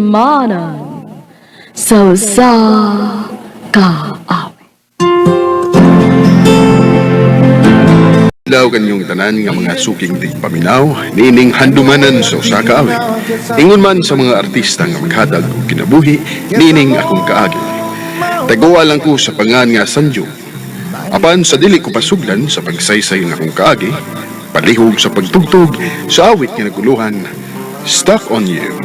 Manan sa kaawit. Ilaw kanyong tanan nga mga suking tigpaminaw, nining handumanan sa usa ka awit. Ingon man sa mga artista nga maghatag og kinabuhi, nining akong kaagi. Taguwa lang ko sa pangan nga Sanjo. Apan sa dili ko pasuglan sa pagsaysay ng akong kaagi, palihog sa pagtugtog sa awit nga naguluhan, Stuck on You.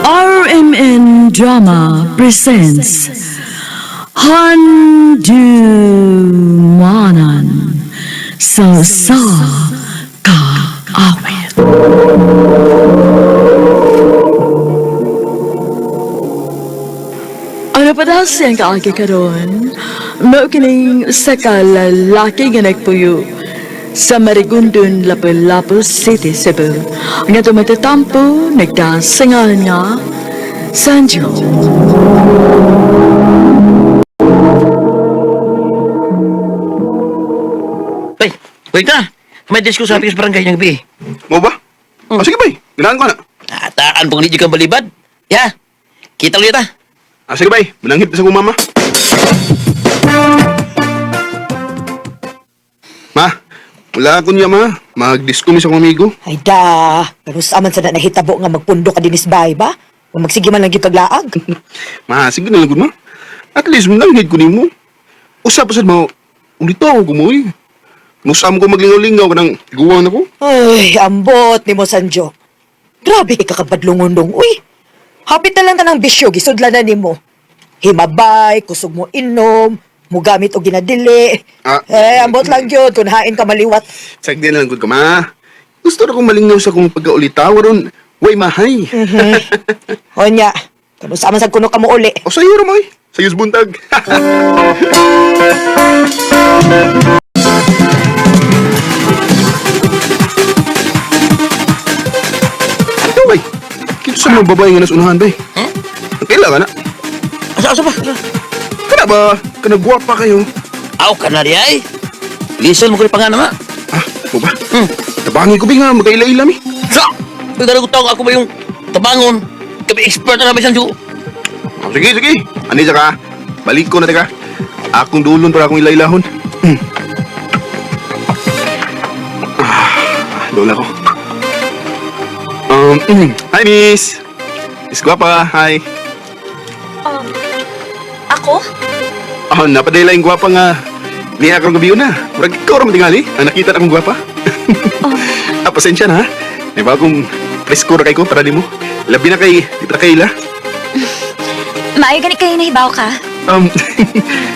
RMN Drama presents Handumanan sa kaawit. Ano pa daw siyang kaagi karon? No kining sa kalalaki nga nagpuyo sa Marigondon, Lapu-Lapu City, Cebu. Nga tumatatampo, nagdasingal nga Sanjo. Bay, wait na. May disco sa ating barangay ng gabi. Mo ba? Sige bay, ganahan ko na. Ataan pong hindi ka balibad. Ya, kita ulit ah. Sige bay, mananghit sa kong mama. Ma, wala ako niya ma. Mag-disco mi sa kong amigo. Ay da, pero saman sa na nahitabo nga magpundo ka dinis bay ba? O magsige man lang gipaglaag. Ma, sige na lang gud ma. At least mananghit ko ni mo. Usap-usap mo, ulito ako kumoy. Musam ko maglingaw-lingaw ka ng guwang ako. Ay, ambot ni mo Sanjo. Grabe ka kakabadlungon dong, uy. Hapit na lang ta ng bisyo, gisudlan na ni mo. Himabay, kusog mo inom, mugamit o ginadili. Ambot lang yun, kung hain ka maliwat. Sagdi na lang gud ka ma. Gusto na kong malingaw sa kong pagkaulitaw ron. Way mahay. O niya, kung saman sa kuno ka mo uli. O sa'yo ramay. Sayos buntag. Ito bay. Kito sa mga babae nga nasunahan bay. Kailangan na. Asa ba? Kana ba? Kana guwapa kayo. Aw ka na ay. Listen mo ko yung pangalan ma. Ako ba? Tabangi ko ba nga magkaila-ila mi? Sa! Pagdara ko taong ako ba yung tabangon? Kami expert na namin sa Diyo. Sige, sige. Anisa ka. Balik ko na teka. Akong dulon para akong ilailahon. Lola ko. Hi, miss. Miss Guapa, hi. Ako? Napadala yung Guapa nga. Niya akong gabi na. Murag ikaw rin matingali. Nakita na akong Guapa. Pasensya na, ha? May bagong presko na kay ko para di mo. Labi na kay, di pa na kaila. Maayo ganit kayo nahibaw ka.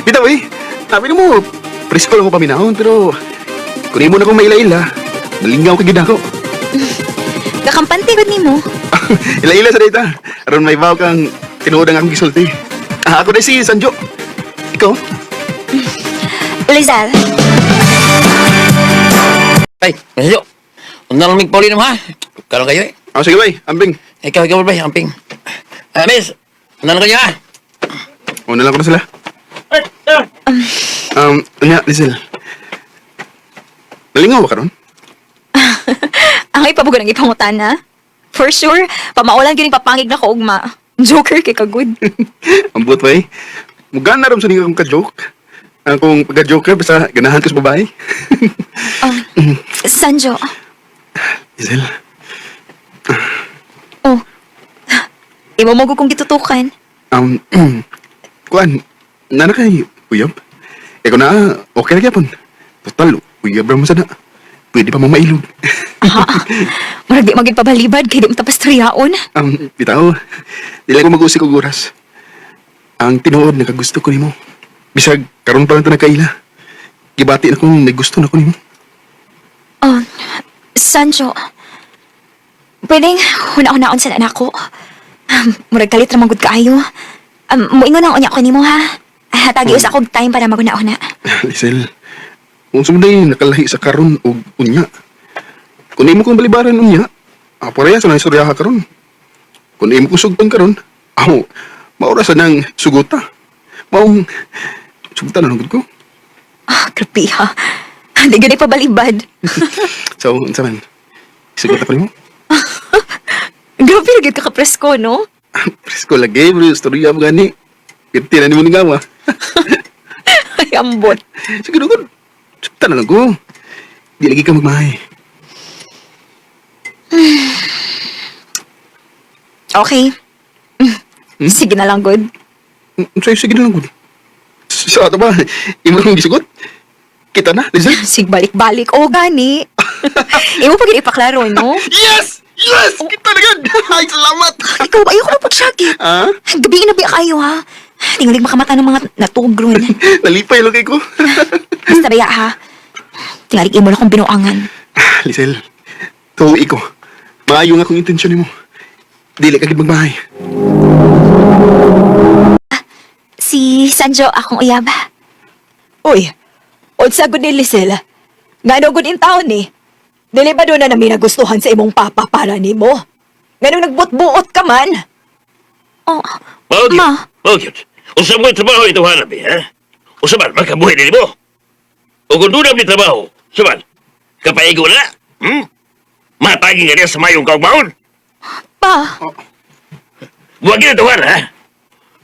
Bitaw eh. Sabi mo, presko lang ko paminahon, pero kunin mo na kung maila-ila. Nalingaw ka gid ako. Gakampante gud nimo. Ila-ila sa data. Aron may baw kang tinuod ang akong gisulti. Ako na si Sanjo. Ikaw? Lizal. Ay, Masyo. Unang lamig Paulino ha. Kalong kayo eh. Sige bay, ambing. Ikaw ba, amping. Miss, unang kayo ha. Una lang ko na sila. Lizel. Nalingaw ba ka ron? Ang ipabugo ng ipangutan na. For sure, pamaulan gining papangig na ko ugma. Joker kay kagud. Ang buot bay. Mugana rin sa nila kong ka-joke. Kung pagka-joker, basta ganahan ko sa babae. Sanjo. Lizel. Oh. Imo mo kung gitutukan. Kuan, nana kay uyab. Eko na, okay na gyapon. Total, uyab ra mo sana. Pwede pa mamailog. Murag di magid pabalibad kay di mo tapos triyaon. Bitaw, dili ko mag-usik og oras. Ang tinuod na kagusto ko nimo. Bisag karon pa lang ta nagkaila. Gibati na kung may gusto na ko nimo. Oh, Sanjo. Pwedeng huna-hunaon sa anak ko. Murag kalit ramang gud kaayo. Moingon ang unya ko nimo ha. Hatagi us akong time para maguna-una. Lisel, kung sumunday nakalahi sa karon og unya. Kung imo kong balibaran unya, pareha sa naistorya ka karon. Kung imo kong sugton karon, maura sa nang suguta. Maong sugutan na ko. Grabe ha. Hindi ganit pabalibad. So, unsa man? Sige ta pa mo. Grabe na gid ka kapresko, no? Presko lagi, bro. Storya mo gani. Pirti na ni mo ni gawa. Ay, ambot. Sige doon. Sakta na lang ko. Di lagi ka magmahay. Okay. Sige na lang, good. Sa'yo, sige na lang ko. Sa ato ba? Imo lang gisugot? Kita na, Lizelle? Sig balik-balik. O, gani. Imo pa gid ipaklaro, no? Yes! Yes! Kita na gan! Ay, salamat! Ikaw, ayoko na pagsyagit. Ha? Gabi na biya kayo, ha? Tingulig makamata ng mga natugron. Nalipay lang kay ko. Basta baya, ha? Tingulig imo na kong binuangan. Lizelle, tuwi ko. Maayo nga akong intensyon mo. Dili ka gid magmahay. Si Sanjo, akong uyab. Uy, unsa gud ni Lisel? Ngano gud in taon ni? Dili ba doon na namin nagustuhan sa imong papa para nimo? Ngano nagbut-buot ka man? Oh, Bakit? Ma. Bakit? Usa mo yung trabaho ito hanap eh, ha? Usa man, makabuhay din mo. O kung doon ni trabaho, saman, kapaigo na, Mataging nga niya sa mayong kaugmaon. Pa, Buwag na tawar, ha?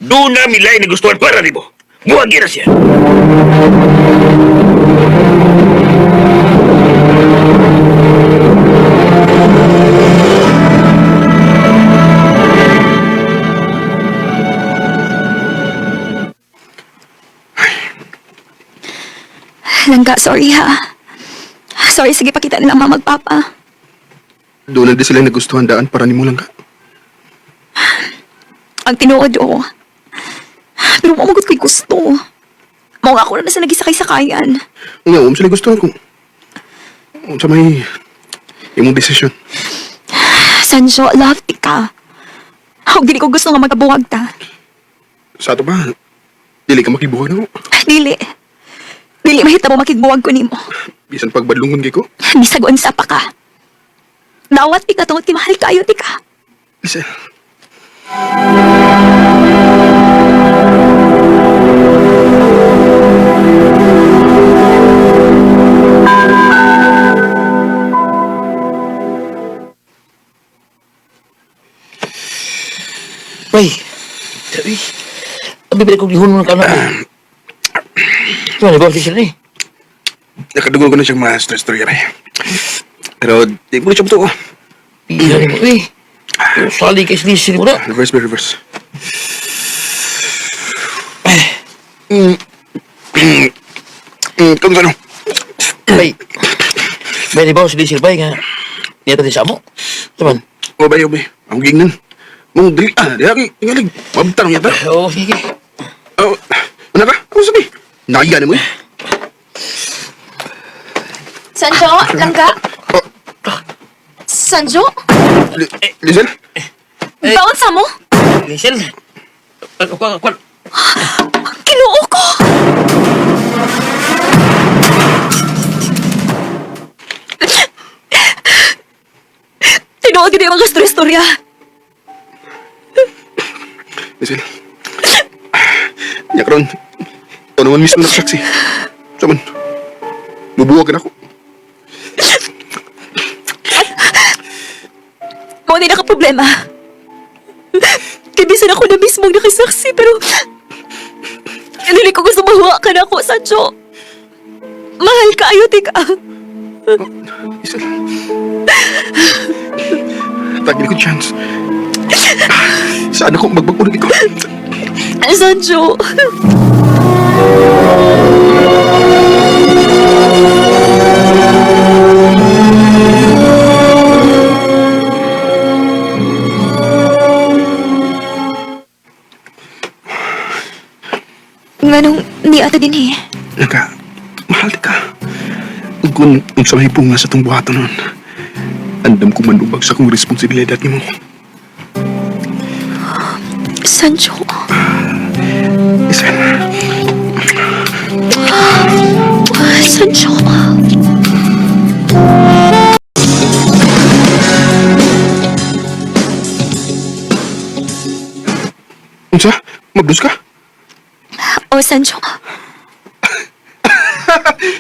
Doon na milay na gustuhan para ni mo. Buwag na siya. langga, sorry ha. Sorry, sige pakita nila mama magpapa. Doon na di sila nagustuhan daan para ni mo lang ka. Ang tinuod o. Pero mamagot ko'y gusto. Mga ako na sa nagisakay-sakayan. Nga, sila gustuhan ko. Sa may imong desisyon. Sanjo, love ti ka. Ako dili ko gusto nga magabuwag ta. Sa ato ba, dili ka makibuhay na mo. Dili. Dili mahita mo makigbuwag ko nimo. Bisan pagbadlungon kay ko. Bisagon sa pa ka. Dawat ti ka tungod ti mahal kayo ti ka. Lisa, Bay, sabi, ang bibili kong lihon ng kanak. Ano ba si sila eh? nakadugon ko na siyang master story rin. Pero di mo na siya buto. Pila ni mo eh. Pero sali kay sili mo na. Reverse ba, reverse. Kung ano? Bay, bay ni ba sili bay nga. Niyata din sa mo. Saman? Obay, obay. Ang gingnan. Mong dili, di aki, tingalig. Mabtang yata. Oo, sige. Oh, ano ka? Ako sabi. Naiya na mo eh. Sanjo, langga. Sanjo? Lizelle? Baon sa mo? Liesel. Kinuo ko! Tinuod din yung mga storya. Lizelle. Nya karon. Ito naman mismo nakasaksi. Saman. Bubuwag na ako. Mo din naka-problema. Kabisan ako na mismong nakasaksi, pero... Hindi ko gusto mahuwa ka na ako, Sancho. Mahal ka, ayaw ka. Lizelle. Tagil ko chance. Saan ako magbagulag ikaw? Sancho. Nganong di ata din eh. Naka, mahal ka. Ug kung sa may bunga sa itong buhaton nun, andam ko manubag sa kong responsibilidad ni mo. Sancho. Lizelle. Sancho. Unsa? Magdus ka? Oh, Sancho.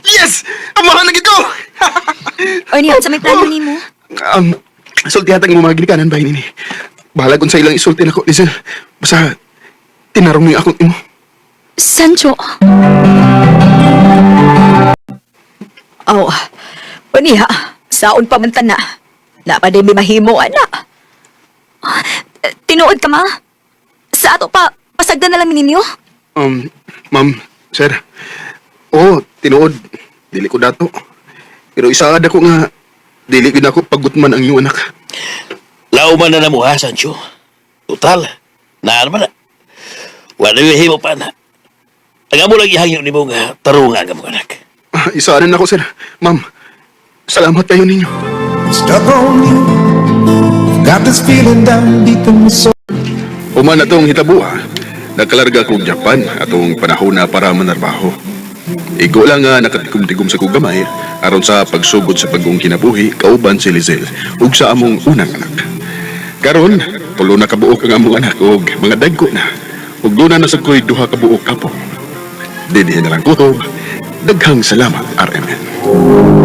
Yes! Amahan na gito! O niyan, sa may plano ni mo. Sulti hatang mo mga ginikanan ba ini? Bahala kung sa ilang isulti na ko, Lizel. Basta, tinarong mo yung akong imo. Sancho, Oh, uniha, saon pa man na. Na pa din may mahimo, ana. tinuod ka ma? Sa ato pa, pasagdan na lang ninyo? Ma'am, sir. Oo, tinuod. Dili ko dato. Pero isaad ako nga, dili ko na ako pagutman ang iyong anak. Lauman na mo ha, Sancho. Total, naan man na. Wala yung himo pa na. Taga mo lang ihangyo ni mo nga tarungan ka mo anak. Isaanan ako, sir. Ma'am, salamat kayo ninyo. Stuck on you. Got this feeling down deep in my soul. Human atong hitabuha, nagkalarga kong Japan atong panahon na para manarbaho. Igo lang nga nakatikom-tikom sa kong gamay aron sa pagsugod sa pagong kinabuhi kauban si Lizel ug sa among unang anak. Karon, tulo na kabuok ang among anak ug mga dagko na. Ug doon na sa ko'y duha kabuok kapo. Didihin na lang kutob. Daghang salamat, RMN.